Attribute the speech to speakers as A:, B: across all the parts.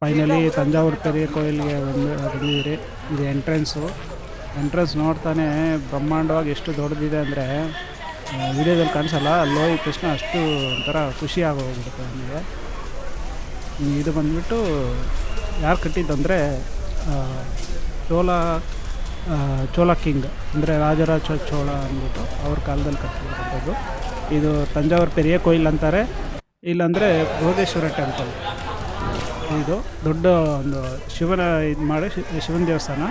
A: Finally Thanjavur ಪೆರಿಯ ಕೋಯಿಲ್ಗೆ ಬಂದಿದ್ದೀರಿ. ಇದು entrance ನೋಡ್ತಾನೆ ಬ್ರಹ್ಮಾಂಡವಾಗಿ ಎಷ್ಟು ದೊಡ್ಡದಿದೆ ಅಂದರೆ ವಿಡಿಯೋದಲ್ಲಿ ಕಾಣಿಸಲ್ಲ. ಅಲ್ಲಿ ಹೋಗಿದ ತಕ್ಷಣ ಅಷ್ಟು ಒಂಥರ ಖುಷಿ ಆಗೋಗ್ಬಿಡುತ್ತೆ ನನಗೆ. ಇದು ಬಂದುಬಿಟ್ಟು ಯಾರು ಕಟ್ಟಿದ್ದಂದರೆ ಚೋಳ ಕಿಂಗ್ ಅಂದರೆ ರಾಜರಾಜ ಚೋಳ ಅಂದ್ಬಿಟ್ಟು ಅವ್ರ ಕಾಲದಲ್ಲಿ ಕಟ್ಟಿರುವಂಥದ್ದು. ಇದು ತಂಜಾವೂರು ಪೆರಿಯ ಕೋಯಿಲ್ ಅಂತಾರೆ, ಇಲ್ಲಾಂದರೆ ಬೃಹದೇಶ್ವರ ಟೆಂಪಲ್. ಇದು ದೊಡ್ಡ ಒಂದು ಶಿವನ ಇದು ಮಾಡಿ ಶಿವನ ದೇವಸ್ಥಾನ,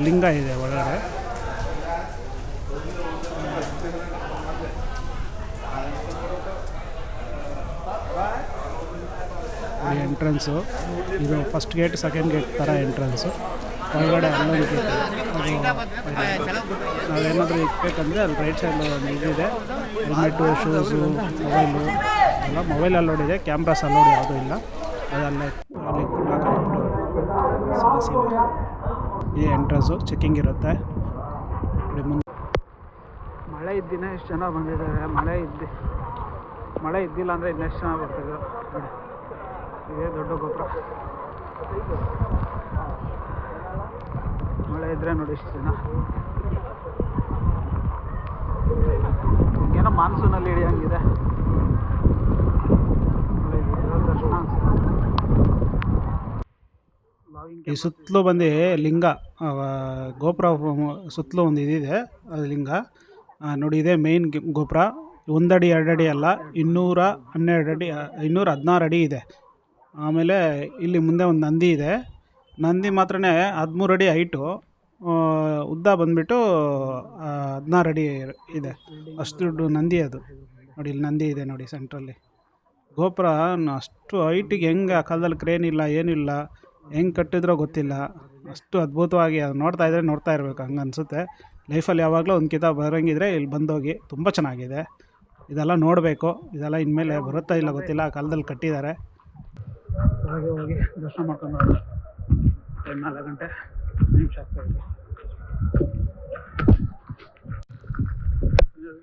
A: ಲಿಂಗ ಇದೆ ಒಳಗಡೆ. ಎಂಟ್ರೆನ್ಸು ಇದು ಫಸ್ಟ್ ಗೇಟ್ ಸೆಕೆಂಡ್ ಗೇಟ್ ಥರ ಎಂಟ್ರೆನ್ಸು. ಒಳಗಡೆ ಅಲ್ಲೊಂದು ಗೇಟ್. ನಾವೇನಾದರೂ ಇಕ್ಬೇಕಂದ್ರೆ ಅಲ್ಲಿ ರೈಟ್ ಸೈಡ್ ಒಂದು ಇದಿದೆ, ಹೆಲ್ಮೆಟ್ಟು, ಶೂಸು, ಮೊಬೈಲು ಎಲ್ಲ. ಮೊಬೈಲ್ ಅಲ್ಲೋಡ್ ಇದೆ, ಕ್ಯಾಮ್ರಾಸ್ ಅಲ್ಲೋಡ್ ಯಾವುದೂ ಇಲ್ಲ. ಅದಲ್ಲೇ ಅಲ್ಲಿ ಈ ಎಂಟ್ರೆನ್ಸು ಚೆಕ್ಕಿಂಗ್ ಇರುತ್ತೆ. ಮಳೆ ಇದ್ದಿನ ಎಷ್ಟು ಜನ ಬಂದಿದ್ದಾರೆ. ಮಳೆ ಇದ್ದಿಲ್ಲ ಅಂದರೆ ಇನ್ನೆಷ್ಟು ಜನ ಬರ್ತಿದ್ರು. ಇದೇ ದೊಡ್ಡ ಗೋಪುರ. ಮಳೆ ಇದ್ದರೆ ನೋಡಿ ಇಷ್ಟು ಜನ. ಏನೋ ಮಾನ್ಸೂನಲ್ಲಿ ಹಿಡಿಯೋಂಗಿದೆ. ಈ ಸುತ್ತಲೂ ಬಂದು ಲಿಂಗ, ಗೋಪುರ ಸುತ್ತಲೂ ಒಂದು ಇದಿದೆ, ಅದು ಲಿಂಗ ನೋಡಿ. ಇದೇ ಮೇಯ್ನ್ ಗೋಪುರ. 1 ಅಡಿ 2 ಅಡಿ ಅಲ್ಲ, 212 ಅಡಿ 216 ಅಡಿ ಇದೆ. ಆಮೇಲೆ ಇಲ್ಲಿ ಮುಂದೆ ಒಂದು ನಂದಿ ಇದೆ. ನಂದಿ ಮಾತ್ರ 13 ಅಡಿ ಹೈಟು, ಉದ್ದ ಬಂದುಬಿಟ್ಟು 16 ಅಡಿ ಇದೆ. ಅಷ್ಟು ದೊಡ್ಡ ನಂದಿ ಅದು ನೋಡಿ. ಇಲ್ಲಿ ನಂದಿ ಇದೆ ನೋಡಿ ಸೆಂಟ್ರಲ್ಲಿ. ಗೋಪುರ ಅಷ್ಟು ಹೈಟಿಗೆ ಹೆಂಗೆ ಆ ಕಾಲದಲ್ಲಿ ಕ್ರೇನ್ ಇಲ್ಲ, ಏನಿಲ್ಲ, ಹೆಂಗೆ ಕಟ್ಟಿದ್ರೋ ಗೊತ್ತಿಲ್ಲ. ಅಷ್ಟು ಅದ್ಭುತವಾಗಿ ಅದು ನೋಡ್ತಾ ಇರಬೇಕು ಹಂಗೆ ಅನಿಸುತ್ತೆ. ಲೈಫಲ್ಲಿ ಯಾವಾಗಲೂ ಒಂದು ಕಿತ ಬರೋಂಗಿದ್ರೆ ಇಲ್ಲಿ ಬಂದೋಗಿ, ತುಂಬ ಚೆನ್ನಾಗಿದೆ. ಇದೆಲ್ಲ ನೋಡಬೇಕು. ಇದೆಲ್ಲ ಇನ್ಮೇಲೆ ಬರುತ್ತಾ ಇಲ್ಲ ಗೊತ್ತಿಲ್ಲ, ಆ ಕಾಲದಲ್ಲಿ ಕಟ್ಟಿದ್ದಾರೆ. ಹಾಗೆ ಹೋಗಿ ದರ್ಶನ ಮಾಡ್ಕೊಂಡು 4 ಗಂಟೆ ನಿಮಿಷ ಆಗ್ತಾಯಿದೆ.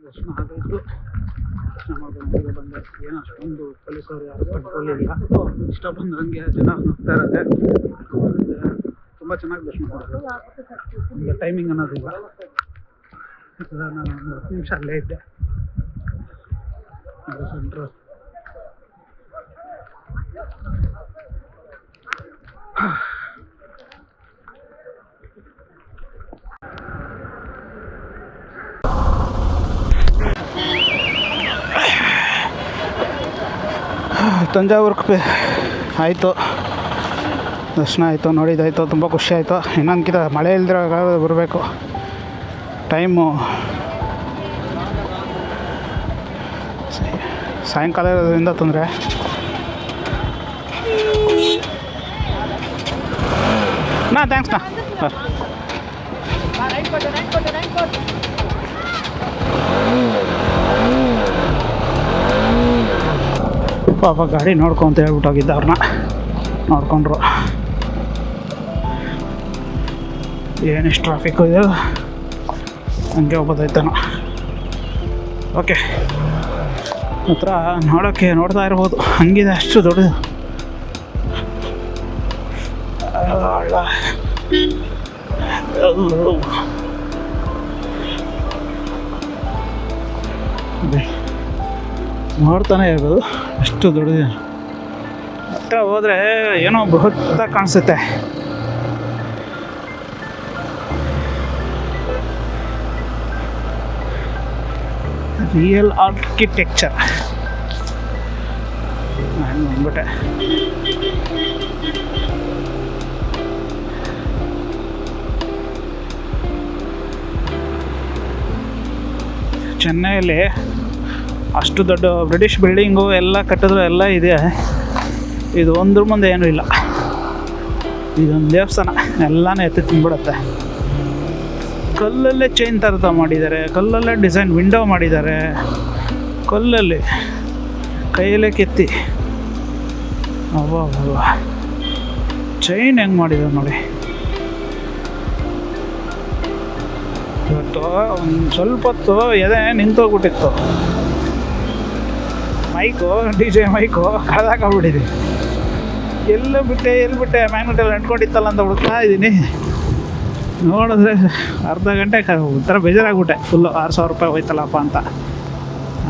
A: ದರ್ಶನ ಆಗೋಯ್ತು. ದರ್ಶನ ಮಾಡ್ಕೊಂಡು ಬಂದೆ. ಏನು ಅಷ್ಟೊಂದು ಪೊಲೀಸರು ಯಾರು ಕಂಟ್ರೋಲ್ ಇಲ್ಲ. ಇಷ್ಟ ಬಂದಂಗೆ ಜನ ಹೋಗ್ತಾ ಇರುತ್ತೆ. ತುಂಬ ಚೆನ್ನಾಗಿ ದರ್ಶನ ಮಾಡೋದು. ಈಗ ಟೈಮಿಂಗ್ ಅನ್ನೋದಿಲ್ಲ. ನಾನು ಒಂದು 10 ನಿಮಿಷ ಅಲ್ಲೇ ಇದ್ದೆ. ಸೆಂಟ್ರ್ ತಂಜಾವೂರು ಆಯಿತು, ದರ್ಶನ ಆಯಿತು, ನೋಡಿದ್ದಾಯಿತು, ತುಂಬ ಖುಷಿ ಆಯಿತು. ಇನ್ನೊಂದ್ಕಿಂತ ಮಳೆ ಇಲ್ದಿರಾಗ ಬರಬೇಕು. ಟೈಮು ಸಾಯಂಕಾಲ ಇರೋದ್ರಿಂದ ತೊಂದರೆ. ಥ್ಯಾಂಕ್ಸ್ನಾ. ಪಾಪ ಗಾಡಿ ನೋಡ್ಕೊಂತ ಹೇಳ್ಬಿಟ್ಟು ಹೋಗಿದ್ದ, ಅವ್ರನ್ನ ನೋಡ್ಕೊಂಡ್ರು. ಏನಿಷ್ಟು ಟ್ರಾಫಿಕ್ಕು ಇದೆ, ಹಂಗೆ ಹೋಗ್ಬೋದಾಯ್ತಾನ. ಓಕೆ, ಹತ್ರ ನೋಡ್ತಾ ಇರ್ಬೋದು, ಹಂಗಿದೆ ಅಷ್ಟು ದೊಡ್ಡದು. ನೋಡ್ತಾನೆ ಇರ್ಬೋದು ಎಷ್ಟು ದೊಡ್ಡದು. ಹತ್ರ ಹೋದರೆ ಏನೋ ಬೃಹತ್ತಾಗಿ ಕಾಣಿಸುತ್ತೆ. ರಿಯಲ್ ಆರ್ಕಿಟೆಕ್ಚರ್ ಬಂದ್ಬಿಟ್ಟೆ. ಚೆನ್ನೈಯಲ್ಲಿ ಅಷ್ಟು ದೊಡ್ಡ ಬ್ರಿಟಿಷ್ ಬಿಲ್ಡಿಂಗು ಎಲ್ಲ ಕಟ್ಟಿದ್ರು ಎಲ್ಲ ಇದೆ. ಇದು ಒಂದ್ರ ಮುಂದೆ ಏನೂ ಇಲ್ಲ. ಇದೊಂದು ದೇವಸ್ಥಾನ, ಎಲ್ಲನೂ ಎತ್ತಿ ತಿಂದ್ಬಿಡುತ್ತೆ. ಕಲ್ಲಲ್ಲೇ ಚೈನ್ ಥರದ ಮಾಡಿದ್ದಾರೆ, ಕಲ್ಲಲ್ಲೇ ಡಿಸೈನ್ ವಿಂಡೋ ಮಾಡಿದ್ದಾರೆ, ಕಲ್ಲಲ್ಲಿ ಕೈಯಲ್ಲೇ ಕೆತ್ತಿ. ಅವ್ವ ಚೈನ್ ಹೆಂಗೆ ಮಾಡಿದ್ದಾರೆ ನೋಡಿ. ಇವತ್ತು ಒಂದು ಸ್ವಲ್ಪ ಹೊತ್ತು ಎದೆ ನಿಂತೋಗ್ಬಿಟ್ಟಿತ್ತು. ಮೈಕು DJ ಮೈಕು ಕಳೆದಾಕೊಂಡ್ಬಿಟ್ಟಿದೆ. ಎಲ್ಲಿ ಬಿಟ್ಟೆ ಮ್ಯಾಗ್ನೆಟಲ್ಲಿ ಅಂಟ್ಕೊಂಡಿತ್ತಲ್ಲ ಅಂತ ಹುಡುಕ್ತಾ ಇದ್ದೀನಿ. ನೋಡಿದ್ರೆ ಅರ್ಧ ಗಂಟೆ ಒಂಥರ ಬೇಜಾರಾಗ್ಬಿಟ್ಟೆ. ಫುಲ್ಲು 6,000 ರೂಪಾಯಿ ಹೋಯ್ತಲ್ಲಪ್ಪ ಅಂತ.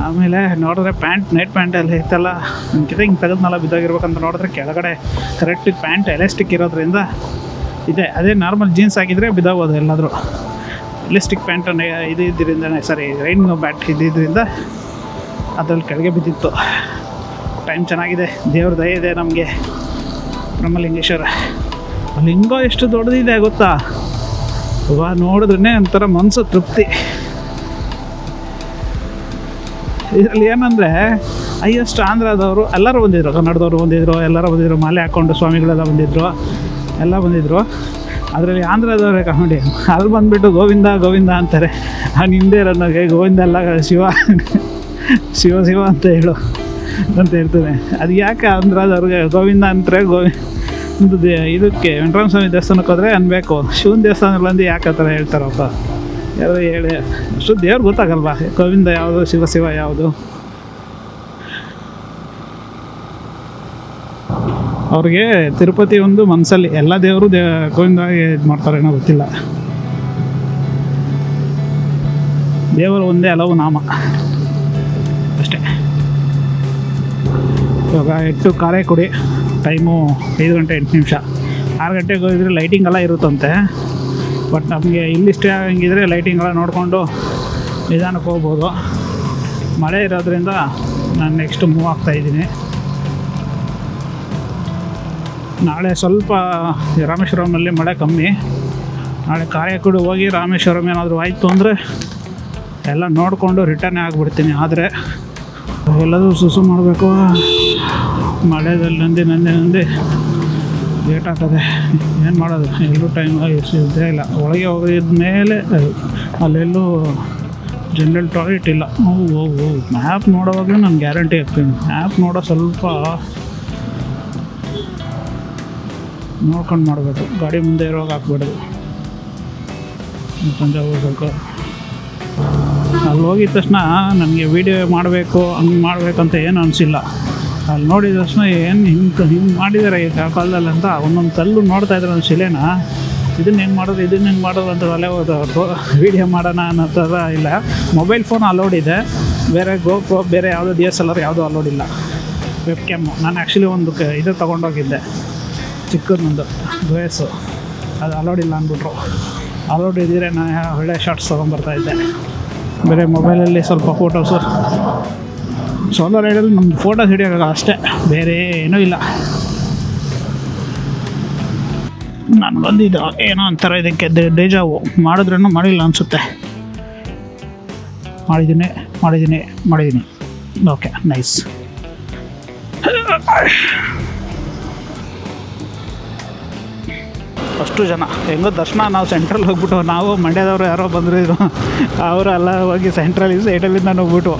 A: ಆಮೇಲೆ ನೋಡಿದ್ರೆ ನೈಟ್ ಪ್ಯಾಂಟಲ್ಲಿ ಇತ್ತಲ್ಲ, ಹಿಂಗೆ ತೆಗೆದ್ನಲ್ಲ ಬಿದ್ದೋಗಿರ್ಬೇಕಂತ ನೋಡಿದ್ರೆ ಕೆಳಗಡೆ ಕರೆಕ್ಟಿಗೆ ಪ್ಯಾಂಟ್ ಎಲಾಸ್ಟಿಕ್ ಇರೋದ್ರಿಂದ ಇದೆ. ಅದೇ ನಾರ್ಮಲ್ ಜೀನ್ಸ್ ಹಾಕಿದರೆ ಬಿದ್ದೋಗೋದು ಎಲ್ಲಾದರೂ. ಎಲಾಸ್ಟಿಕ್ ಪ್ಯಾಂಟನ್ನು ಇದ್ರಿಂದ ರೈನ್ ಬ್ಯಾಟ್ ಇದ್ದಿದ್ದರಿಂದ ಅದ್ರಲ್ಲಿ ಕೆಳಗೆ ಬಿದ್ದಿತ್ತು. ಟೈಮ್ ಚೆನ್ನಾಗಿದೆ, ದೇವ್ರ ದಯೆ ಇದೆ ನಮಗೆ. ಬ್ರಹ್ಮಲಿಂಗೇಶ್ವರ ಲಿಂಗ ಎಷ್ಟು ದೊಡ್ಡದಿದೆ ಗೊತ್ತಾ? ನೋಡಿದ್ರೆ ಒಂಥರ ಮನಸ್ಸು ತೃಪ್ತಿ. ಇದರಲ್ಲಿ ಏನಂದರೆ ಹೈಯೆಸ್ಟ್ ಆಂಧ್ರದವರು ಎಲ್ಲರೂ ಬಂದಿದ್ದರು, ಕನ್ನಡದವರು ಬಂದಿದ್ದರು, ಎಲ್ಲರೂ ಬಂದಿದ್ದರು, ಮಾಲೆ ಹಾಕ್ಕೊಂಡು ಸ್ವಾಮಿಗಳೆಲ್ಲ ಬಂದಿದ್ದರು, ಎಲ್ಲ ಬಂದಿದ್ದರು. ಅದರಲ್ಲಿ ಆಂಧ್ರದವರೇ ಕಾಮಿಡಿ. ಅಲ್ಲಿ ಬಂದುಬಿಟ್ಟು ಗೋವಿಂದ ಗೋವಿಂದ ಅಂತಾರೆ. ಹಿಂದೆ ನನಗೆ ಗೋವಿಂದ ಎಲ್ಲ ಶಿವ ಶಿವ ಶಿವ ಅಂತ ಹೇಳು ಅಂತ ಹೇಳ್ತೇನೆ. ಅದು ಯಾಕೆ ಆಂಧ್ರದವ್ರಿಗೆ ಗೋವಿಂದ ಅಂತಾರೆ? ಇದಕ್ಕೆ ವೆಂಕಟರಾಮ ಸ್ವಾಮಿ ದೇವಸ್ಥಾನಕ್ಕೆ ಹೋದರೆ ಅನ್ಬೇಕು, ಶಿವನ ದೇವಸ್ಥಾನಗಳಲ್ಲಿ ಯಾಕೆ ಆ ಥರ ಹೇಳ್ತಾರಪ್ಪ? ಯಾರು ಹೇಳಿ ಅಷ್ಟು ದೇವ್ರು ಗೊತ್ತಾಗಲ್ವಾ ಗೋವಿಂದ ಯಾವುದು, ಶಿವ ಶಿವ ಯಾವುದು? ಅವ್ರಿಗೆ ತಿರುಪತಿ ಒಂದು ಮನಸ್ಸಲ್ಲಿ, ಎಲ್ಲ ದೇವರು ಗೋವಿಂದ ಇದು ಮಾಡ್ತಾರೇನೋ ಗೊತ್ತಿಲ್ಲ. ದೇವರು ಒಂದೇ ಹಲವು ನಾಮ ಅಷ್ಟೇ. ಇವಾಗ 8 ಕಾರೈಕುಡಿ, ಟೈಮು 5 ಗಂಟೆ 8 ನಿಮಿಷ. 6 ಗಂಟೆಗೆ ಹೋಗಿದ್ರೆ ಲೈಟಿಂಗ್ ಎಲ್ಲ ಇರುತ್ತಂತೆ. ಬಟ್ ನಮಗೆ ಇಲ್ಲಿ ಸ್ಟೇ ಆಗಂಗಿದ್ರೆ ಲೈಟಿಂಗ್ ಎಲ್ಲ ನೋಡಿಕೊಂಡು ನಿಧಾನಕ್ಕೆ ಹೋಗ್ಬೋದು. ಮಳೆ ಇರೋದ್ರಿಂದ ನಾನು ನೆಕ್ಸ್ಟ್ ಮೂವ್ ಆಗ್ತಾಯಿದ್ದೀನಿ. ನಾಳೆ ಸ್ವಲ್ಪ ರಾಮೇಶ್ವರಮಲ್ಲಿ ಮಳೆ ಕಮ್ಮಿ. ನಾಳೆ ಕಾರೈಕುಡಿ ಹೋಗಿ ರಾಮೇಶ್ವರಂ ಏನಾದರೂ ಆಯಿತು ಅಂದರೆ ಎಲ್ಲ ನೋಡಿಕೊಂಡು ರಿಟರ್ನೇ ಆಗಿಬಿಡ್ತೀನಿ. ಆದರೆ ಎಲ್ಲದೂ ಸುಸು ಮಾಡಬೇಕು. ಮಳೆದಲ್ಲಿ ನಂದಿ ಲೇಟ್ ಆಗ್ತದೆ. ಏನು ಮಾಡೋದು, ಎಲ್ಲೂ ಟೈಮ್ ಇದ್ದೇ ಇಲ್ಲ. ಒಳಗೆ ಹೋಗಿದ ಮೇಲೆ ಅಲ್ಲೆಲ್ಲೂ ಜನರಲ್ ಟಾಯ್ಲೆಟ್ ಇಲ್ಲ. ಮ್ಯಾಪ್ ನೋಡೋವಾಗಲೂ ನಾನು ಗ್ಯಾರಂಟಿ ಆಗ್ತೀನಿ. ಮ್ಯಾಪ್ ನೋಡೋ ಸ್ವಲ್ಪ ನೋಡ್ಕೊಂಡು ಮಾಡಬೇಕು. ಗಾಡಿ ಮುಂದೆ ಇರುವಾಗ ಹಾಕ್ಬಿಡೋದು. ಪಂಜಾಬ್ ಹೋಗ್ಬೇಕು. ಅಲ್ಲಿ ಹೋಗಿದ ತಕ್ಷಣ ನನಗೆ ವೀಡಿಯೋ ಮಾಡಬೇಕು ಹಂಗೆ ಮಾಡಬೇಕಂತ ಏನು ಅನಿಸಿಲ್ಲ. ಅಲ್ಲಿ ನೋಡಿದ ತಕ್ಷಣ ಏನು ಹಿಂಗೆ ಮಾಡಿದ್ದಾರೆ ಈ ಕಾಲದಲ್ಲಿ ಅಂತ ಒಂದೊಂದು ಕಲ್ಲು ನೋಡ್ತಾಯಿದ್ರು ಒಂದು ಶಿಲೆನ. ಇದನ್ನು ಹೆಂಗೆ ಮಾಡೋದು ಅಂತ ಅಲ್ಲೇ ಹೋದವ್ರು ವೀಡಿಯೋ ಮಾಡೋಣ ಅನ್ನೋ ಥರ ಇಲ್ಲ. ಮೊಬೈಲ್ ಫೋನ್ ಅಲೋಡ್ ಇದೆ, ಬೇರೆ GoPro ಬೇರೆ ಯಾವುದೋ DSLR ಯಾವುದೂ ಅಲೋಡ್ ಇಲ್ಲ. ವೆಬ್ ಕ್ಯಾಮು ನಾನು ಆ್ಯಕ್ಚುಲಿ ಒಂದು ಇದು ತೊಗೊಂಡೋಗಿದ್ದೆ, ಚಿಕ್ಕದೊಂದು ಡ್ರೆಸ್ಸು, ಅದು ಅಲೋಡ್ ಇಲ್ಲ ಅಂದ್ಬಿಟ್ರು. ಅಲೋಡ್ ಇದ್ದಿದ್ರೆ ನಾನು ಒಳ್ಳೆ ಶಾರ್ಟ್ಸ್ ತೊಗೊಂಬರ್ತಾಯಿದ್ದೆ. ಬೇರೆ ಮೊಬೈಲಲ್ಲಿ ಸ್ವಲ್ಪ ಫೋಟೋಸು, ಸೋಲೋ ರೈಡಲ್ಲಿ ನಮ್ದು ಫೋಟೋಸ್ ಹಿಡಿಯೋಕ್ಕಾಗಲ್ಲ ಅಷ್ಟೇ, ಬೇರೆ ಏನೂ ಇಲ್ಲ. ನಾನು ಬಂದಿದ್ದು ಏನೋ ಒಂಥರ ಇದಕ್ಕೆ ಡೇಜಾವು. ಮಾಡಿದ್ರೂ ಮಾಡಿಲ್ಲ ಅನಿಸುತ್ತೆ. ಮಾಡಿದ್ದೀನಿ. Okay, nice. ಅಷ್ಟು ಜನ ಹೆಂಗೋ ದರ್ಶನ. ನಾವು ಸೆಂಟ್ರಲ್ಲಿ ಹೋಗ್ಬಿಟ್ಟು, ನಾವು ಮಂಡ್ಯದವರು ಯಾರೋ ಬಂದಿದ್ರು, ಅವರು ಎಲ್ಲ ಹೋಗಿ ಸೈಡಲ್ಲಿಂದ ಹೋಗ್ಬಿಟ್ಟು.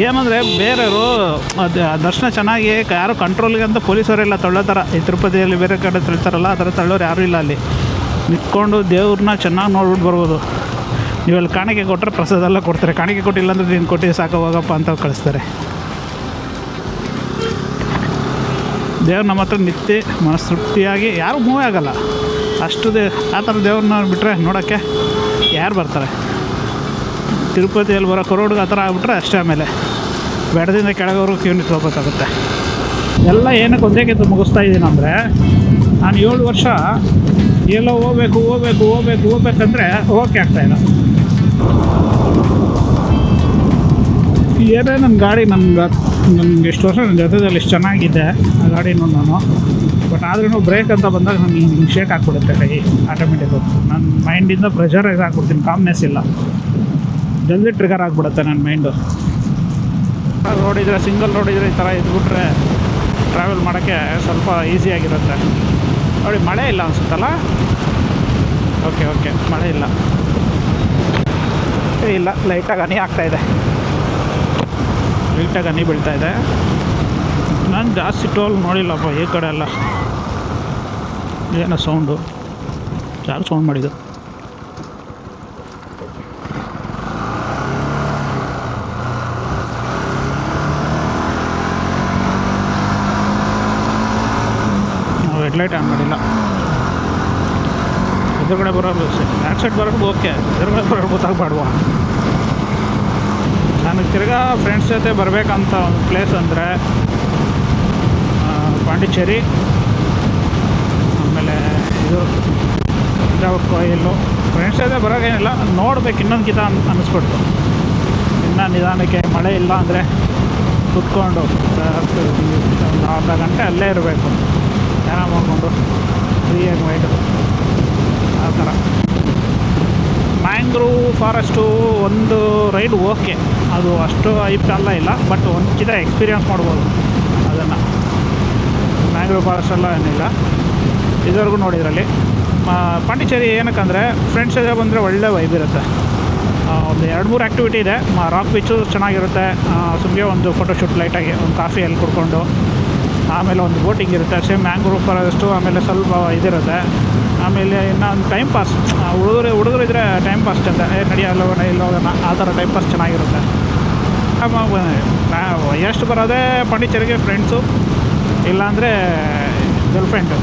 A: ಏನಂದರೆ ಬೇರೆಯವರು ಅದು ದರ್ಶನ ಚೆನ್ನಾಗಿ ಯಾರು ಕಂಟ್ರೋಲ್ಗೆ ಅಂತ ಪೊಲೀಸವರೆಲ್ಲ ತಳ್ಳೋತರ. ಈ ತಿರುಪತಿಯಲ್ಲಿ ಬೇರೆ ಕಡೆ ತಳ್ತಾರಲ್ಲ, ಆ ಥರ ತಳ್ಳೋರು ಯಾರೂ ಇಲ್ಲ. ಅಲ್ಲಿ ನಿಂತ್ಕೊಂಡು ದೇವ್ರನ್ನ ಚೆನ್ನಾಗಿ ನೋಡ್ಬಿಟ್ಟು ಬರ್ಬೋದು. ನೀವಲ್ಲಿ ಕಾಣಿಕೆ ಕೊಟ್ಟರೆ ಪ್ರಸಾದ ಎಲ್ಲ ಕೊಡ್ತಾರೆ. ಕಾಣಿಕೆ ಕೊಟ್ಟಿಲ್ಲ ಅಂದರೆ ನೀನು ಕೊಟ್ಟು ಸಾಕು ಹೋಗಪ್ಪ ಅಂತ ಕಳಿಸ್ತಾರೆ. ದೇವ್ರು ನಮ್ಮ ಹತ್ರ ನಿತ್ಯ ಮನಸ್ತೃಪ್ತಿಯಾಗಿ ಯಾರೂ ಮೂವೇ ಆಗೋಲ್ಲ. ಅಷ್ಟು ಆ ಥರ ದೇವ್ರನ್ನ ಬಿಟ್ಟರೆ ನೋಡೋಕ್ಕೆ ಯಾರು ಬರ್ತಾರೆ? ತಿರುಪತಿಯಲ್ಲಿ ಬರೋ ಕರೋಡ್ಗೆ ಆ ಥರ ಆಗ್ಬಿಟ್ರೆ ಅಷ್ಟೇ. ಆಮೇಲೆ ಬೆಡದಿಂದ ಕೆಳಗವ್ರಿಗೆ ಕ್ಯೂ ನಿಂತ್ಕೋಬೇಕಾಗುತ್ತೆ. ಎಲ್ಲ ಏನಕ್ಕೆ ಒಂದೇಕಿಂತ ಮುಗಿಸ್ತಾ ಇದ್ದೀನಿ ಅಂದರೆ, ನಾನು 7 ವರ್ಷ ಎಲ್ಲೋ ಹೋಗ್ಬೇಕಂದ್ರೆ ಹೋಗೋಕ್ಕೆ ಆಗ್ತಾಯಿಲ್ಲ. ಏನೇ ನನ್ನ ಗಾಡಿ ನನಗೆ ಎಷ್ಟು ವರ್ಷ ನನ್ನ ಜೊತೆದಲ್ಲಿ ಇಷ್ಟು ಚೆನ್ನಾಗಿದೆ ಆ ಗಾಡಿನೂ ನಾನು. ಬಟ್ ಆದ್ರೂ ಬ್ರೇಕ್ ಅಂತ ಬಂದಾಗ ನನಗೆ ಹಿಂಗೆ ಶೇಕ್ ಹಾಕ್ಬಿಡುತ್ತೆ ಕೈ ಆಟೋಮೆಟಿಕ್ಕು. ನನ್ನ ಮೈಂಡಿಂದ ಪ್ರೆಷರೈಸ್ ಆಗಿಬಿಡ್ತೀನಿ, ಕಾಮ್ನೆಸ್ ಇಲ್ಲ, ಜಲ್ದಿ ಟ್ರಿಗರ್ ಆಗಿಬಿಡುತ್ತೆ ನನ್ನ ಮೈಂಡು. ಸಿಂಗಲ್ ರೋಡ್ ಇದ್ದರೆ ಈ ಥರ ಇದ್ಬಿಟ್ರೆ ಟ್ರಾವೆಲ್ ಮಾಡೋಕ್ಕೆ ಸ್ವಲ್ಪ ಈಸಿಯಾಗಿರುತ್ತೆ. ನೋಡಿ, ಮಳೆ ಇಲ್ಲ ಅನಿಸುತ್ತಲ್ಲ. ಓಕೆ, ಮಳೆ ಇಲ್ಲ, ಲೈಟಾಗಿ ಹನಿ ಆಗ್ತಾಯಿದೆ, ಲೈಟಾಗಿ ಹನಿ ಬೀಳ್ತಾಯಿದೆ. ನಾನು ಜಾಸ್ತಿ ಟೋಲ್ ನೋಡಿಲ್ಲಪ್ಪ ಈ ಕಡೆ ಎಲ್ಲ. ಏನೋ ಸೌಂಡು, ಯಾರು ಸೌಂಡ್ ಮಾಡಿದ್ದು? ಹೆಡ್ಲೈಟ್ ಆನ್ ಮಾಡಿಲ್ಲ. ಎದುರುಗಡೆ ಬರೋರು ಬ್ಯಾಕ್ ಸೈಡ್ ಬರೋರು ಓಕೆ, ಎದುರುಗಡೆ ಬರೋರು ಗೊತ್ತಾಗಬಾರ್ದು. ನನಗೆ ತಿರ್ಗಾ ಫ್ರೆಂಡ್ಸ್ ಜೊತೆ ಬರಬೇಕಂತ ಒಂದು ಪ್ಲೇಸ್ ಅಂದರೆ ಪಾಂಡಿಚೇರಿ, ಆಮೇಲೆ ಇದು ತಂಜಾವೂರು ಕೊಯ್ಲು. ಫ್ರೆಂಡ್ಸ್ ಜೊತೆ ಬರೋಕ್ಕೇನಿಲ್ಲ, ನೋಡ್ಬೇಕು ಇನ್ನೊಂದು ಕಿತ ಅನ್ನಿಸ್ಬಿಡ್ತು. ಇನ್ನು ನಿಧಾನಕ್ಕೆ ಮಳೆ ಇಲ್ಲ ಅಂದರೆ ಕುತ್ಕೊಂಡು ಒಂದು ಅರ್ಧ ಗಂಟೆ ಅಲ್ಲೇ ಇರಬೇಕು, ಧ್ಯಾನ ಮಾಡಿಕೊಂಡು ಫ್ರೀಯಾಗಿ ಮೈಂಡು. ಆ ಥರ ಮ್ಯಾಂಗ್ರೂವ್ ಫಾರೆಸ್ಟು ಒಂದು ರೈಡ್ ಓಕೆ, ಅದು ಅಷ್ಟು ಐಪಲ್ಲ ಇಲ್ಲ, ಬಟ್ ಒಂದು ಕಿತ ಎಕ್ಸ್ಪೀರಿಯನ್ಸ್ ಮಾಡ್ಬೋದು ಅದನ್ನು. ಮ್ಯಾಂಗ್ರೂವ್ ಫಾರೆಸ್ಟೆಲ್ಲ ಏನಿಲ್ಲ ಇದುವರೆಗೂ ನೋಡಿದ್ರಲ್ಲಿ. ಪಾಂಡಿಚೇರಿ ಏನಕ್ಕಂದರೆ ಫ್ರೆಂಡ್ಸ್ ಜೊತೆ ಬಂದರೆ ಒಳ್ಳೆ ವೈಬ್ ಇರುತ್ತೆ. ಒಂದು 2-3 ಆ್ಯಕ್ಟಿವಿಟಿ ಇದೆ. ರಾಕ್ ಬೀಚು ಚೆನ್ನಾಗಿರುತ್ತೆ, ಸುಮ್ಮನೆ ಒಂದು ಫೋಟೋಶೂಟ್ ಲೈಟಾಗಿ ಒಂದು ಕಾಫಿ ಅಲ್ಲಿ ಕುಡ್ಕೊಂಡು, ಆಮೇಲೆ ಒಂದು ಬೋಟಿಂಗ್ ಇರುತ್ತೆ, ಸೇಮ್ ಮ್ಯಾಂಗ್ರೂವ್ ಫಾರೆಸ್ಟು. ಆಮೇಲೆ ಸ್ವಲ್ಪ ಇದಿರುತ್ತೆ, ಆಮೇಲೆ ಇನ್ನು ಒಂದು ಟೈಮ್ ಪಾಸ್, ಹುಡುಗರು ಇದ್ದರೆ ಟೈಮ್ ಪಾಸ್ ಚಂದ, ನಡೆಯೋಲ್ಲ ಇಲ್ಲೋಗೋಣ, ಆ ಥರ ಟೈಮ್ ಪಾಸ್ ಚೆನ್ನಾಗಿರುತ್ತೆ. ಎಷ್ಟು ಬರೋದೇ ಪಾಂಡಿಚೇರಿಗೆ ಫ್ರೆಂಡ್ಸು, ಇಲ್ಲಾಂದರೆ ಗರ್ಲ್ಫ್ರೆಂಡು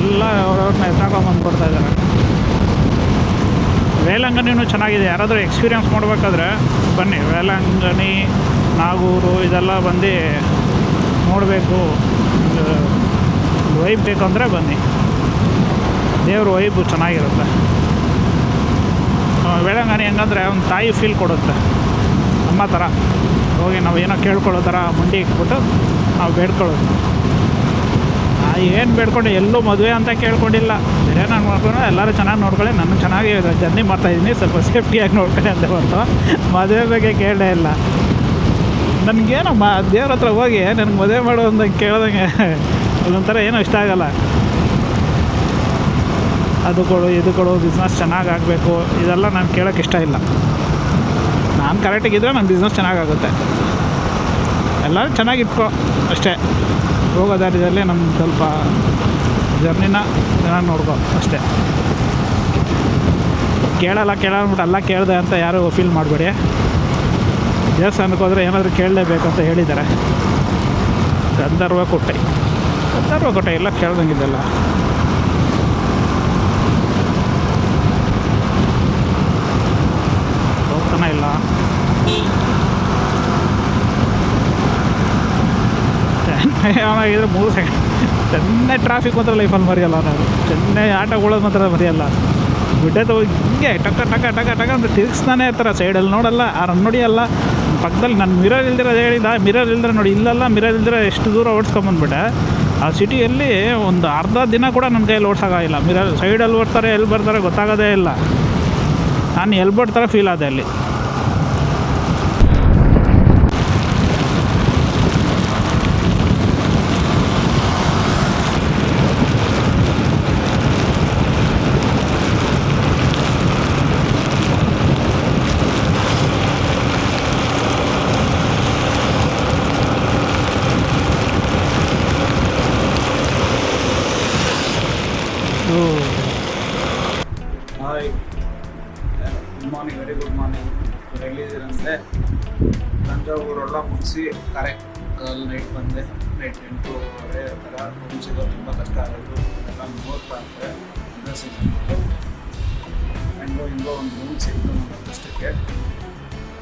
A: ಎಲ್ಲ ಅವ್ರವ್ರನ್ನ ಎತ್ತಾಕೊಂಬಂದು ಕೊಡ್ತಾಯಿದ್ದಾರೆ. ವೇಲಂಗಣಿನೂ ಚೆನ್ನಾಗಿದೆ, ಯಾರಾದರೂ ಎಕ್ಸ್ಪೀರಿಯನ್ಸ್ ಮಾಡಬೇಕಾದ್ರೆ ಬನ್ನಿ. ವೇಲಂಗಣಿ, ನಾಗೂರು ಇದೆಲ್ಲ ಬಂದು ನೋಡಬೇಕು, ವೈಬ್ ಬೇಕಂದರೆ ಬನ್ನಿ. ದೇವ್ರ ವೈಬು ಚೆನ್ನಾಗಿರುತ್ತೆ. ವೇಳಂಗಣಿ ಹೆಂಗಂದರೆ ಒಂದು ತಾಯಿ ಫೀಲ್ ಕೊಡುತ್ತೆ, ಅಮ್ಮ ಥರ. ಹೋಗಿ ನಾವು ಏನೋ ಕೇಳ್ಕೊಳ್ಳೋ ಥರ ಮಂಡಿ ಇಟ್ಬಿಟ್ಟು ನಾವು ಬೇಡ್ಕೊಳ್ಳೋದು. ಏನು ಬೇಡ್ಕೊಂಡು ಎಲ್ಲೂ ಮದುವೆ ಅಂತ ಕೇಳ್ಕೊಂಡಿಲ್ಲ, ಬೇರೆ ನಾನು ಮಾಡ್ಕೊಂಡು ಎಲ್ಲರೂ ಚೆನ್ನಾಗಿ ನೋಡ್ಕೊಳ್ಳಿ, ನಾನು ಚೆನ್ನಾಗಿ ಜರ್ನಿ ಮಾಡ್ತಾಯಿದ್ದೀನಿ, ಸ್ವಲ್ಪ ಸೇಫ್ಟಿಯಾಗಿ ನೋಡ್ಕೊಳ್ಳಿ ಅಂತ ಹೊರತು ಮದುವೆ ಬಗ್ಗೆ ಕೇಳೇ ಇಲ್ಲ. ನನಗೇನೋ ದೇವ್ರ ಹತ್ರ ಹೋಗಿ ನನಗೆ ಮದುವೆ ಮಾಡೋ ಅಂತ ಕೇಳ್ದಂಗೆ ಅದೊಂಥರ ಏನೋ ಇಷ್ಟ ಆಗೋಲ್ಲ. ಅದು ಕೊಡು ಇದು ಕೊಡು, ಬಿಸ್ನೆಸ್ ಚೆನ್ನಾಗಿ ಆಗಬೇಕು, ಇದೆಲ್ಲ ನಾನು ಕೇಳೋಕ್ಕೆ ಇಷ್ಟ ಇಲ್ಲ. ನಾನು ಕರೆಕ್ಟಾಗಿದ್ದರೆ ನನ್ನ ಬಿಸ್ನೆಸ್ ಚೆನ್ನಾಗಾಗುತ್ತೆ. ಎಲ್ಲರೂ ಚೆನ್ನಾಗಿಟ್ಕೊ ಅಷ್ಟೇ. ಹೋಗೋ ದಾರಿಯಲ್ಲಿ ನಮ್ಮ ಸ್ವಲ್ಪ ಜರ್ನಿನ ಚೆನ್ನಾಗಿ ನೋಡ್ಕೊ ಅಷ್ಟೇ. ಕೇಳಲ್ಲ ಅಂದ್ಬಿಟ್ಟು ಎಲ್ಲ ಕೇಳಿದೆ ಅಂತ ಯಾರು ಫೀಲ್ ಮಾಡಬೇಡಿ. ದೇವಸ್ಥಾನಕ್ಕೆ ಹೋದರೆ ಏನಾದರೂ ಕೇಳಲೇಬೇಕು ಅಂತ ಹೇಳಿದ್ದಾರೆ. ಗಂಧರ್ವ ಕೋಟೆ ಎಲ್ಲ ಕೇಳ್ದಂಗಿದ್ದೆಲ್ಲ. ಹೋಗ್ತಾನೆ ಇಲ್ಲ. ಏನಾಗಿದ್ರೆ 3 ಸೆಕೆಂಡ್ ಚೆನ್ನೈ ಟ್ರಾಫಿಕ್ ಮಾತ್ರ ಲೈಫಲ್ಲಿ ಮರೆಯಲ್ಲ ನಾನು. ಚೆನ್ನೈ ಆಟೋಗಳೋದು ಮಾತ್ರ ಮರೆಯಲ್ಲ. ಬಿಟ್ಟೆ ಹೋಗಿ ಹಿಂಗೆ ಟಕ ಟಕ ಟಕ ಟಕ ಅಂತ ತಿರ್ಗಿಸ್ತಾನೆ ಇರ್ತಾರೆ. ಸೈಡಲ್ಲಿ ನೋಡಲ್ಲ, ನೋಡಿಯಲ್ಲ ಪಕ್ಕದಲ್ಲಿ. ನಾನು ಮಿರರ್ ಇಲ್ದಿರೋದು ಹೇಳಿದ, ಮಿರರ್ ಇಲ್ದಿರ ನೋಡಿ, ಇಲ್ಲೆಲ್ಲ ಮಿರರ್ ಇಲ್ದಿರ ಎಷ್ಟು ದೂರ ಓಡಿಸ್ಕೊಂಬಂದ್ಬಿಟ್ಟೆ. ಆ ಸಿಟಿಯಲ್ಲಿ ಒಂದು ಅರ್ಧ ದಿನ ಕೂಡ ನನ್ನ ಕೈಯಲ್ಲಿ ಓಡ್ಸೋಕ್ಕಾಗಿಲ್ಲ. ಮಿರರ್ ಸೈಡಲ್ಲಿ ಓಡ್ತಾರೆ, ಎಲ್ಲಿ ಬರ್ತಾರೆ ಗೊತ್ತಾಗೋದೇ ಇಲ್ಲ. ನಾನು ಎಲ್ಲಿ ಬರ್ತಾರೆ ಫೀಲ್ ಆದೆ ಅಲ್ಲಿ.
B: Hi, good morning, very good morning. ಎಲ್ಲಿದ್ದೀರಂದರೆ ತಂಜಾವೂರೆಲ್ಲ ಮುಗಿಸಿ ಕರೆಕ್ಟ್ ನೈಟ್ ಬಂದೆ. ನೈಟ್ 8:30 ಥರ ರೂಮ್ ಸಿಗೋದು ತುಂಬ ಕಷ್ಟ ಆಗೋದು. ಎಲ್ಲ ನೋಡ್ತಾ ಇದ್ದೆ ಹೆಂಗೋ ಒಂದು ರೂಮ್ ಸಿಕ್ತು ನಮ್ಮ ಕಷ್ಟಕ್ಕೆ.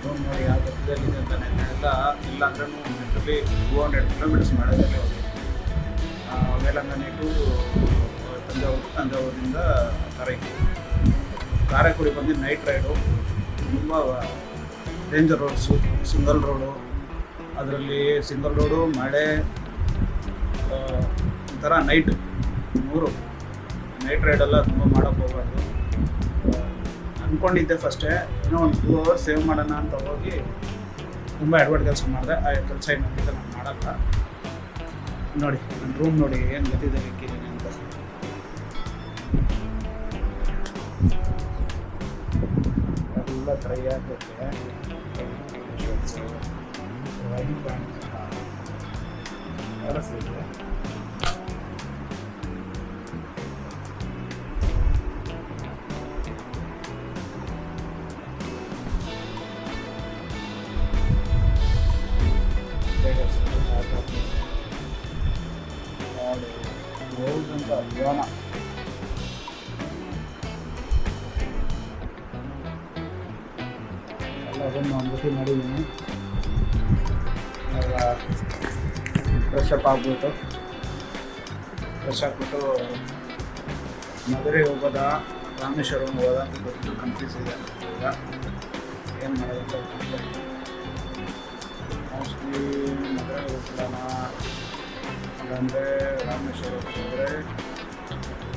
B: ರೂಮ್ ನೋಡಿ ಯಾವ ಗದ್ದಲ್ಲಿದೆ ಅಂತ ಎಲ್ಲ ಇಲ್ಲಾಂದ್ರೂ ಲಿಟ್ರಲಿ 200 ಕಿಲೋಮೀಟರ್ಸ್ ಮಾಡೋದಲ್ಲೇ ಹೋಗಿ ವೇಲಂಗಣಿ ಟು ತಂಜಾವೂರಿಂದ ಕಾರೈಕುಡಿ ಬಂದು ನೈಟ್ ರೈಡು. ತುಂಬ ಡೇಂಜರ್ ರೋಡ್ಸು, ಸಿಂಗಲ್ ರೋಡು. ಅದರಲ್ಲಿ ಸಿಂಗಲ್ ರೋಡು, ಮಳೆ, ಒಂಥರ ನೈಟ್ 3 ನೈಟ್ ರೈಡೆಲ್ಲ ತುಂಬ ಮಾಡೋಕ್ಕೆ ಹೋಗ್ಬಾರ್ದು. ಅಂದ್ಕೊಂಡಿದ್ದೆ ಫಸ್ಟೇ ಇನ್ನೂ ಒಂದು 2 hours ಸೇವ್ ಮಾಡೋಣ ಅಂತ ಹೋಗಿ ತುಂಬ ಎಡವಟ್ಟು ಕೆಲಸ ಮಾಡಿದೆ. ಆ ಕೆಲಸ ಏನು ನಾನು ಮಾಡಲ್ಲ. ನೋಡಿ ನನ್ನ ರೂಮ್ ನೋಡಿ ಏನು ಗತಿದೆ ಇಕ್ಕಿದ್ದೀನಿ ಅಂತ. ಎಲ್ಲ ಟ್ರೈ ಆಗಬೇಕು. ಮಾಡಿ ಯೋನ ಎಲ್ಲ ಅದನ್ನು ಒಂದು ಮಾಡಿದ್ದೀನಿ. ಇವಾಗ ಫ್ರೆಶ್ ಅಪ್ ಆಗ್ಬಿಟ್ಟು ಮದುವೆ ಹೋಗೋದಾ ರಾಮೇಶ್ವರಂ ಹೋಗೋದ ಅಂತ ಗೊತ್ತು, ಕನ್ಫ್ಯೂಸ್ ಇದೆ. ಈಗ ಏನು ಮಾಡೋದಂತ ಮೋಸ್ಟ್ಲಿ ಮದುವೆ ಹೋಗ್ಬಿಡೋಣ, ಅದಂದರೆ ರಾಮೇಶ್ವರಕ್ಕೆ ಹೋದರೆ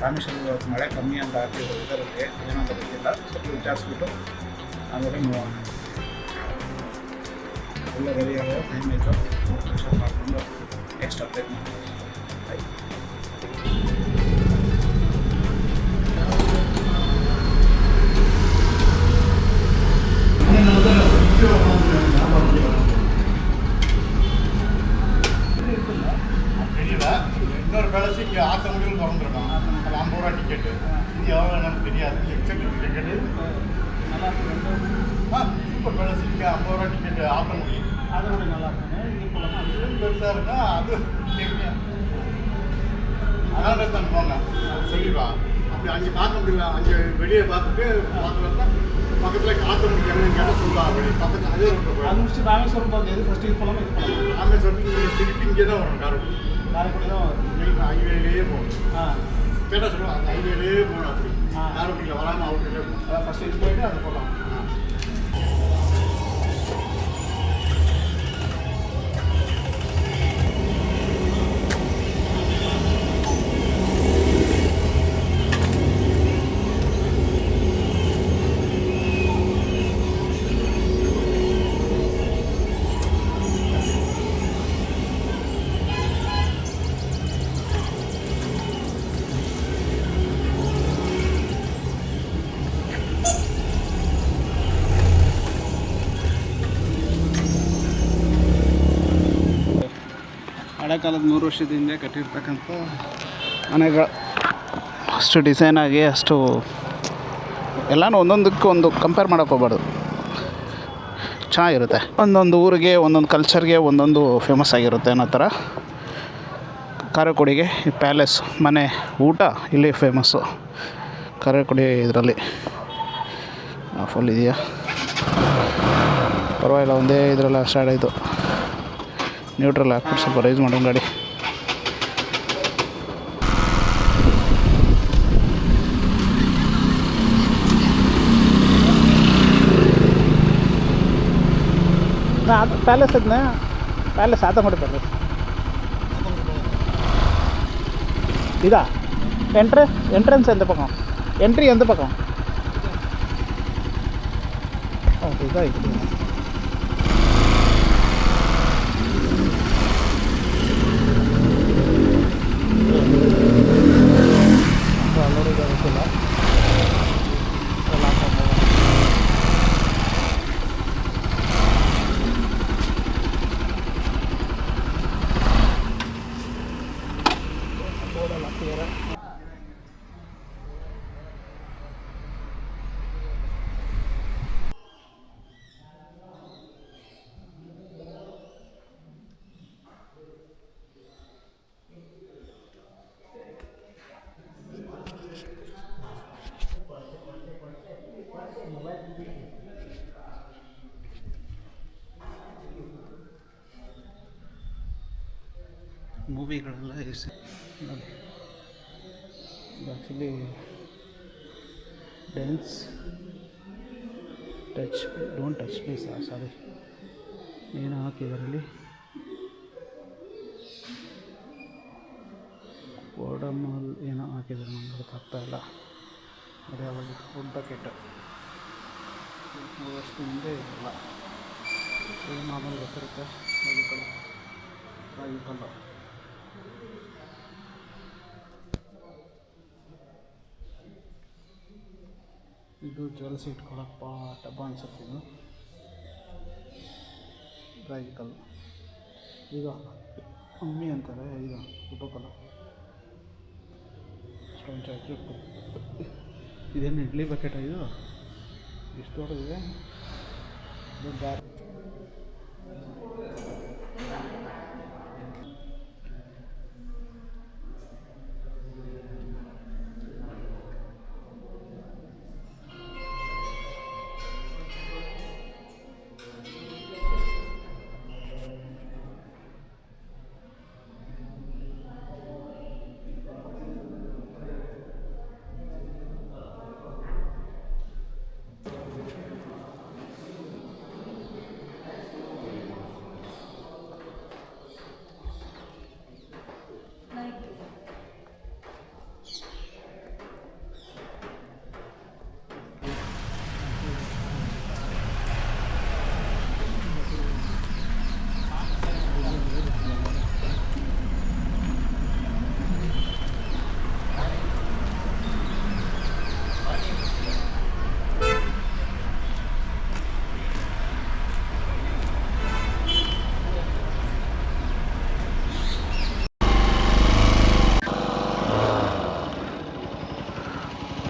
B: ರಾಮೇಶ್ವರ ಮಳೆ ಕಮ್ಮಿ ಅಂತ ಆಗ್ತಿರೋ ಇದರಲ್ಲಿ ಏನಂತ ಗೊತ್ತಿಲ್ಲ. ಸ್ವಲ್ಪ ವಿಚಾರಿಸ್ಬಿಟ್ಟು ಆಮೇಲೆ ಮೂವ್ ಎಲ್ಲ ರೆಡಿ ಆಗೋ ಟೈಮ್ ಆಯಿತು. ಫ್ರೆಶ್ ಅಪ್ ಮಾಡಿಕೊಂಡು ನೆಕ್ಸ್ಟ್ ಅಪ್ಡೇಟ್ ಮಾಡ್ತೀನಿ.
C: இன்னொரு பேலஸ் இங்கே ஆற்ற முடிவில் திறந்துருக்கோம். அது 50 ரூபா டிக்கெட்டு. இது எவ்வளோ நமக்கு தெரியாது. எக்ஸெப்ட் டிக்கெட்டு சூப்பர் பேலஸ் இங்கே 50 ரூபா டிக்கெட்டு ஆற்ற முடியும்.
A: அதோட நல்லா இருக்குங்க. இது போலமா
C: அது பெருசாக இருக்கா அது கம்மியாக. அதனால தான் போங்க அது சொல்லிடுவா. அப்படி அங்கே பார்க்க முடியல. அங்கே வெளியே பார்த்துட்டு பார்க்குறதா பக்கத்தில் காற்ற முடியும் கேட்டால் சொல்லுவா. அப்படி பக்கத்தில் அதே ரோட்டில்
A: அது முடிச்சு ராமேஸ்வரம் போகிறது எது ஃபஸ்ட்டு இது போகலாமா இது போகலாம்?
C: ராமேஸ்வரத்துக்கு நீங்கள் திருப்பி இங்கே தான் வரணும்.
A: காரைக்குடி தான் வரும்.
C: ஹைவேலேயே போகணும். கேட்டால் சொல்லுவாங்க அந்த ஹைவேலேயே போகணும். அப்படி காரைக்குடியில் வராமல் அவுட்லேயே போகணும்.
A: அதான் ஃபஸ்ட்டு இது போயிட்டு அது போகலாம். ಹಳೆ ಕಾಲದ 100 ವರ್ಷದ ಹಿಂದೆ ಕಟ್ಟಿರ್ತಕ್ಕಂಥ ಮನೆಗಳು ಅಷ್ಟು ಡಿಸೈನ್ ಆಗಿ ಅಷ್ಟು ಎಲ್ಲನೂ ಒಂದೊಂದಕ್ಕೂ ಒಂದು ಕಂಪೇರ್ ಮಾಡೋಕ್ಕೆ ಹೋಗ್ಬಾರ್ದು. ಚೆನ್ನಾಗಿರುತ್ತೆ. ಒಂದೊಂದು ಊರಿಗೆ ಒಂದೊಂದು ಕಲ್ಚರ್ಗೆ ಒಂದೊಂದು ಫೇಮಸ್ ಆಗಿರುತ್ತೆ ಅನ್ನೋ ಥರ ಕಾರೈಕುಡಿಗೆ ಈ ಪ್ಯಾಲೇಸ್ ಮನೆ ಊಟ ಇಲ್ಲಿ ಫೇಮಸ್ಸು. ಕಾರೈಕುಡಿ ಇದರಲ್ಲಿ ಫುಲ್ ಇದೆಯಾ ಪರವಾಗಿಲ್ಲ. ಒಂದೇ ಇದರೆಲ್ಲ ಸ್ಟಾರ್ಟ್ ಆಯಿತು. ನ್ಯೂಟ್ರಲ್ ಹಾಕ್ಬಿಟ್ಟು ಸ್ವಲ್ಪ ರೈಸ್ ಮಾಡೋಣ ಗಾಡಿ. ಅದು ಪ್ಯಾಲೇಸ್ ಅದನ್ನ ಪ್ಯಾಲೇಸ್ ಆತಂಗುಡಿ ಪ್ಯಾಲೇಸ್ இதா என்ட்ரன்ஸ் எந்த பக்கம்? என்ட்ரி எந்த பக்கம்? ஓகே இதா இது. ಮೂವಿಗಳೆಲ್ಲ ನೋಡಿ actually dense don't touch please sorry ಏನು ಹಾಕಿದಾರಲ್ಲಿ ಗೋಡಮಲ್ ಏನೋ ಹಾಕಿದ್ದಾರೆ ನನಗೆ ಗೊತ್ತಾಗ್ತಾ ಇಲ್ಲ. ಅದೇ ಅವಾಗ ಫುಡ್ ಬಕೆಟ್ 3 ವರ್ಷದ ಹಿಂದೆ ಇಲ್ಲ. ಏನು ಮಾಮೂಲಿ ಗೊತ್ತಿರುತ್ತೆ ರಾಗಿ ಕಲ್ಲು. ಇದು ಜೋಲ್ಸಿ ಇಟ್ಕೊಳಪ್ಪ ಡಬ್ಬ ಅನ್ಸುತ್ತೆ. ಇದು ರಾಗಿ ಕಲ್ಲು. ಇದು ಅಮ್ಮಿ ಅಂತಾರೆ. ಇದು ಉಪಕಲ್ಲು ಸ್ಟೋನ್ ಚಾಕಿ. ಇದೇನು ಇಡ್ಲಿ ಬಕೆಟ? ಇದು ಇಷ್ಟು ದೊಡ್ಡದಿದೆ. ಇದು ಬ್ಯಾಗ್.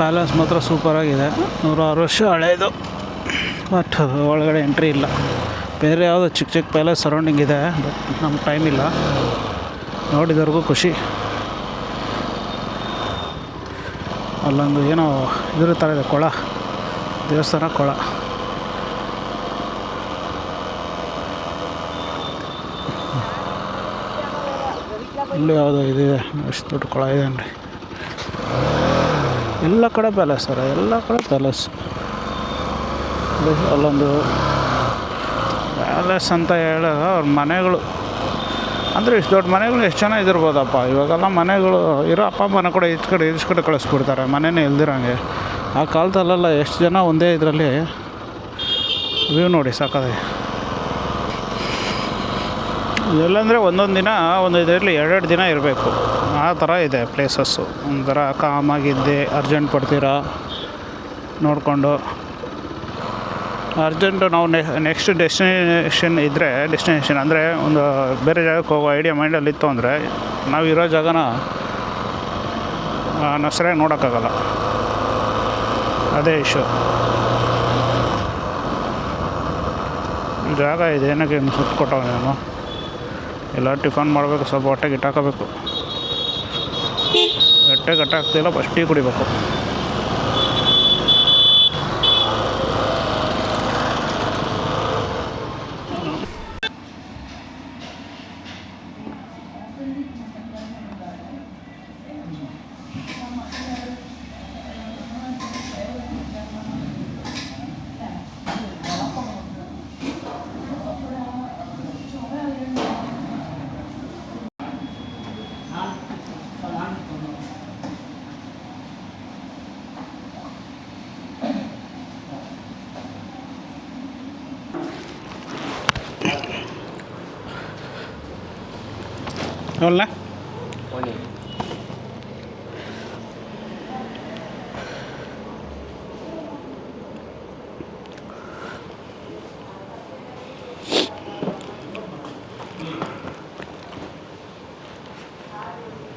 A: ಪ್ಯಾಲೇಸ್ ಮಾತ್ರ ಸೂಪರಾಗಿದೆ, 106 ವರ್ಷ ಹಳೇದು. ಬಟ್ ಒಳಗಡೆ ಎಂಟ್ರಿ ಇಲ್ಲ. ಬೇರೆ ಯಾವುದೋ ಚಿಕ್ಕ ಚಿಕ್ಕ ಪ್ಯಾಲೇಸ್ ಸರೌಂಡಿಂಗ್ ಇದೆ, ಬಟ್ ನಮ್ಗೆ ಟೈಮ್ ಇಲ್ಲ. ನೋಡಿದವ್ರಿಗೂ ಖುಷಿ. ಅಲ್ಲೊಂದು ಏನೋ ಇದ್ರ ಥರ ಇದೆ, ಕೊಳ, ದೇವಸ್ಥಾನ ಕೊಳ. ಇಲ್ಲಿ ಯಾವುದೋ ಇದಿದೆ, ಎಷ್ಟು ದೊಡ್ಡ ಕೊಳ ಇದೆ ಅಂದರೆ. ಎಲ್ಲ ಕಡೆ ಪ್ಯಾಲೇಸ್ ಸರ, ಎಲ್ಲ ಕಡೆ ಪ್ಯಾಲೇಸ್. ಅಲ್ಲೊಂದು ಪ್ಯಾಲೇಸ್ ಅಂತ ಹೇಳೋ ಅವ್ರ ಮನೆಗಳು ಅಂದರೆ ಇಷ್ಟು ದೊಡ್ಡ ಮನೆಗಳು ಎಷ್ಟು ಜನ ಇದಿರ್ಬೋದಪ್ಪ. ಇವಾಗೆಲ್ಲ ಮನೆಗಳು ಇರೋ ಅಪ್ಪ ಅಮ್ಮನ ಕೂಡ ಇಷ್ಟು ಕಡೆ ಕಳಿಸ್ಬಿಡ್ತಾರೆ, ಮನೆಯೇ ಇಲ್ದಿರಂಗೆ. ಆ ಕಾಲದಲ್ಲೆಲ್ಲ ಎಷ್ಟು ಜನ ಒಂದೇ ಇದರಲ್ಲಿ ವ್ಯೂ ನೋಡಿ ಸಾಕಾಗಿದೆ. ಎಲ್ಲಂದರೆ ಒಂದೊಂದು ದಿನ ಒಂದು ಇದರಲ್ಲಿ 2 ದಿನ ಇರಬೇಕು, ಆ ಥರ ಇದೆ ಪ್ಲೇಸಸ್ಸು. ಒಂಥರ ಕಾಮಾಗಿದ್ದೆ, ಅರ್ಜೆಂಟ್ ಪಡ್ತೀರಾ ನೋಡಿಕೊಂಡು. ಅರ್ಜೆಂಟು ನಾವು ನೆಕ್ಸ್ಟ್ ಡೆಸ್ಟಿನೇಷನ್ ಅಂದರೆ ಒಂದು ಬೇರೆ ಜಾಗಕ್ಕೆ ಹೋಗೋ ಐಡಿಯಾ ಮೈಂಡಲ್ಲಿತ್ತು ಅಂದರೆ ನಾವು ಇರೋ ಜಾಗನ ನಾವು ಸರಿಯಾಗಿ ನೋಡೋಕ್ಕಾಗಲ್ಲ. ಅದೇ ಇಶ್ಯೂ. ಜಾಗ ಇದೆ, ಏನಕ್ಕೆ ಸುತ್ತ ಕೊಟ್ಟವ ನಾನು. ಎಲ್ಲ ಟಿಫನ್ ಮಾಡಬೇಕು, ಸ್ವಲ್ಪ ಹೊಟ್ಟೆಗೆ ಇಟ್ಟಾಕಬೇಕು. ಹೊಟ್ಟೆಗೆ ಗಟ್ಟಾಗ್ತಿಲ್ಲ, ಫಸ್ಟ್ ಟೀ ಕುಡಿಬೇಕು. ಅವಲ್ಲ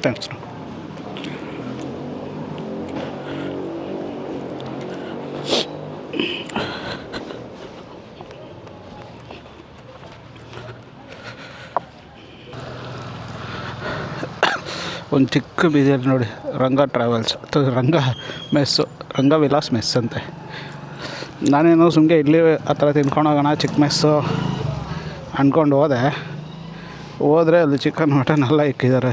A: ಥ್ಯಾಂಕ್ಸ್. ಒಂದು ಚಿಕ್ಕ ಬೀದಿಯಲ್ಲಿ ನೋಡಿ, ರಂಗ ಟ್ರಾವೆಲ್ಸ್ ಅಥವಾ ರಂಗ ವಿಲಾಸ್ ಮೆಸ್ ಅಂತೆ. ನಾನೇನೋ ಸುಮ್ಮನೆ ಇಡ್ಲಿ ಆ ಥರ ತಿನ್ಕೊಂಡೋಗೋಣ ಚಿಕ್ಕ ಮೆಸ್ಸು ಅಂದ್ಕೊಂಡು ಹೋದರೆ ಅಲ್ಲಿ ಚಿಕನ್ ಮಟನ್ ಎಲ್ಲ ಇಕ್ಕಿದ್ದಾರೆ.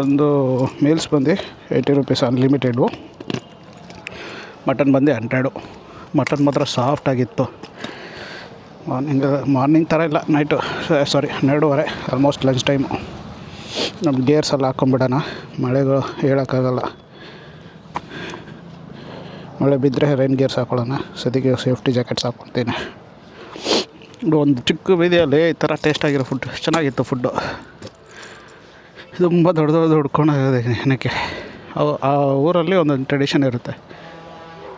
A: ಒಂದು ಮೀಲ್ಸ್ ಬಂದು 80 ರೂಪೀಸ್ ಅನ್ಲಿಮಿಟೆಡು, ಮಟನ್ ಬಂದು 100. ಮಟನ್ ಮಾತ್ರ ಸಾಫ್ಟಾಗಿತ್ತು. ಮಾರ್ನಿಂಗ್ ಥರ ಇಲ್ಲ, ನೈಟು 12:30 ಆಲ್ಮೋಸ್ಟ್ ಲಂಚ್ ಟೈಮು. ನಮ್ಮ ಗೇರ್ಸ್ ಎಲ್ಲ ಹಾಕ್ಕೊಂಬಿಡೋಣ, ಮಳೆಗಳು ಹೇಳೋಕ್ಕಾಗಲ್ಲ. ಮಳೆ ಬಿದ್ದರೆ ರೈನ್ ಗೇರ್ಸ್ ಹಾಕ್ಕೊಳ್ಳೋಣ. ಸದ್ಯಕ್ಕೆ ಸೇಫ್ಟಿ ಜಾಕೆಟ್ಸ್ ಹಾಕ್ಕೊಳ್ತೀನಿ. ಒಂದು ಚಿಕ್ಕ ಬೀದಿಯಲ್ಲಿ ಈ ಥರ ಟೇಸ್ಟಾಗಿರೋ ಫುಡ್ ಚೆನ್ನಾಗಿತ್ತು. ಫುಡ್ಡು ತುಂಬ ದೊಡ್ಡ ಹುಡ್ಕೊಂಡೋಗೋದು ಏನಕ್ಕೆ. ಆ ಊರಲ್ಲಿ ಒಂದೊಂದು ಟ್ರೆಡಿಷನ್ ಇರುತ್ತೆ.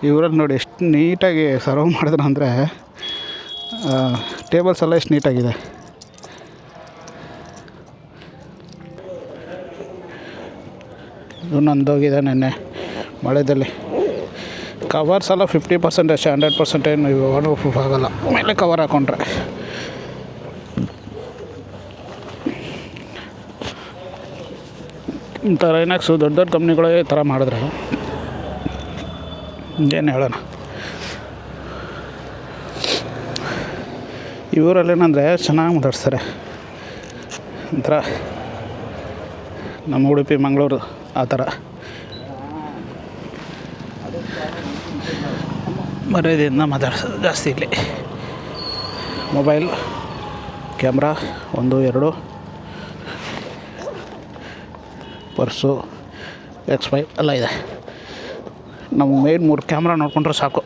A: ಈ ಊರಲ್ಲಿ ನೋಡಿ ಎಷ್ಟು ನೀಟಾಗಿ ಸರ್ವ್ ಮಾಡಿದ್ರು ಅಂದರೆ, ಟೇಬಲ್ಸ್ ಎಲ್ಲ ಎಷ್ಟು ನೀಟಾಗಿದೆ. ಇದು ನಂದೋಗಿದೆ ನೆನ್ನೆ ಮಳೆದಲ್ಲಿ. ಕವರ್ಸ್ ಎಲ್ಲ 50% ಅಷ್ಟೇ, 100% ಏನು ವಾಟರ್ ಪ್ರೂಫ್ ಆಗೋಲ್ಲ ಮೇಲೆ ಕವರ್ ಹಾಕ್ಕೊಂಡ್ರೆ. ಈ ಥರ ಏನಾಕ್ಸು ದೊಡ್ಡ ಕಂಪ್ನಿಗಳೇ ಈ ಥರ ಮಾಡಿದ್ರೆ ಏನು ಹೇಳೋಣ. ಈ ಊರಲ್ಲಿ ಏನಂದರೆ ಚೆನ್ನಾಗಿ ಮಾತಾಡ್ತಾರೆ. ಒಂಥರ ನಮ್ಮ ಉಡುಪಿ ಮಂಗಳೂರು ಆ ಥರ ಮರ್ಯಾದೆಯಿಂದ ಮಾತಾಡ್ಸೋದು ಜಾಸ್ತಿ. ಇಲ್ಲಿ ಮೊಬೈಲ್ ಕ್ಯಾಮ್ರಾ 1, 2, ಪರ್ಸು, X5 ಎಲ್ಲ ಇದೆ. ನಮ್ಮ ಮೇನ್ 3 ಕ್ಯಾಮ್ರಾ ನೋಡಿಕೊಂಡ್ರೆ ಸಾಕು,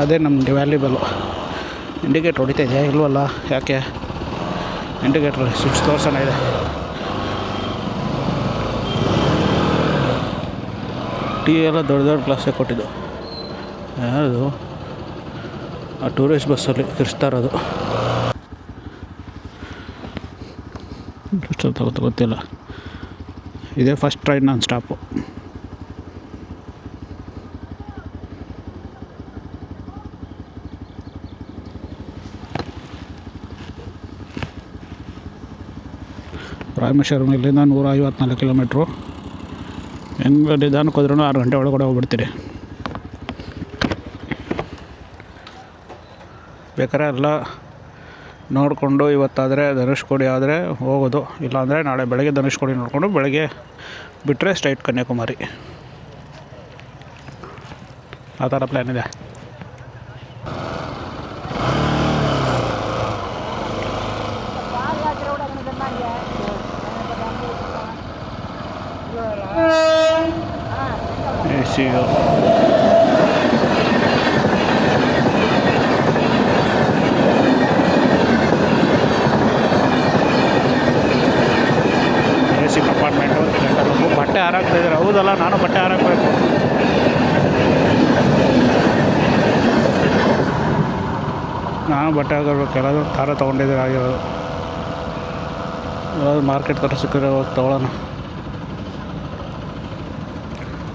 A: ಅದೇ ನಮಗೆ ವ್ಯಾಲ್ಯೂಬಲ್ಲು. ಇಂಡಿಕೇಟ್ರ್ ಹೊಡಿತಾ ಇದೆಯಾ ಇಲ್ವಲ್ಲ, ಯಾಕೆ ಇಂಡಿಕೇಟ್ರ್ ಸ್ವಿಚ್ ತೋರ್ಸೋಣ ಇದೆ. ಟೀ ಎಲ್ಲ ದೊಡ್ಡ ಗ್ಲಾಸೇ ಕೊಟ್ಟಿದ್ದು. ಯಾವುದು ಆ ಟೂರಿಸ್ಟ್ ಬಸ್ಸಲ್ಲಿ ತಿರ್ಸ್ತಾ ಇರೋದು, ಗೊತ್ತಿಲ್ಲ ಇದೇ ಫಸ್ಟ್ ಟ್ರೈನ್ ನಾನ್ ಸ್ಟಾಪು. ರಾಮೇಶ್ವರಂ ಇಲ್ಲಿಂದ 154 ಕಿಲೋಮೀಟ್ರು. ಹೆಂಗೆ ನಿಧಾನಕ್ಕೆ ಹೋದ್ರೂ 6 ಗಂಟೆ ಒಳಗಡೆ ಹೋಗ್ಬಿಡ್ತೀರಿ. ಬೇಕಾದ್ರೆ ಎಲ್ಲ ನೋಡಿಕೊಂಡು ಇವತ್ತಾದರೆ ಧನುಷ್ಕೋಡಿ ಆದರೆ ಹೋಗೋದು, ಇಲ್ಲಾಂದರೆ ನಾಳೆ ಬೆಳಗ್ಗೆ ಧನುಷ್ಕೋಡಿ ನೋಡಿಕೊಂಡು ಬೆಳಗ್ಗೆ ಬಿಟ್ಟರೆ ಸ್ಟ್ರೈಟ್ ಕನ್ಯಾಕುಮಾರಿ. ಆ ಥರ ಪ್ಲ್ಯಾನ್ ಇದೆ. AC ಕಂಪಾರ್ಟ್ಮೆಂಟು, ಬಟ್ಟೆ ಹಾರಾಕ್ತಾಯಿದ್ದಾರೆ. ಹೌದಲ್ಲ, ನಾನು ಬಟ್ಟೆ ಹಾರಾಕಬೇಕು. ನಾನು ಬಟ್ಟೆ ಹಾಕಬೇಕು. ಎಲ್ಲಾದರೂ ಖಾರ ತೊಗೊಂಡಿದ್ರೆ ಆಗಿರೋದು. ಎಲ್ಲಾದರೂ ಮಾರ್ಕೆಟ್ ಥರ ಸಿಕ್ಕಿದ್ರೆ ಹೋಗಿ ತೊಗೊಳ್ಳೋಣ.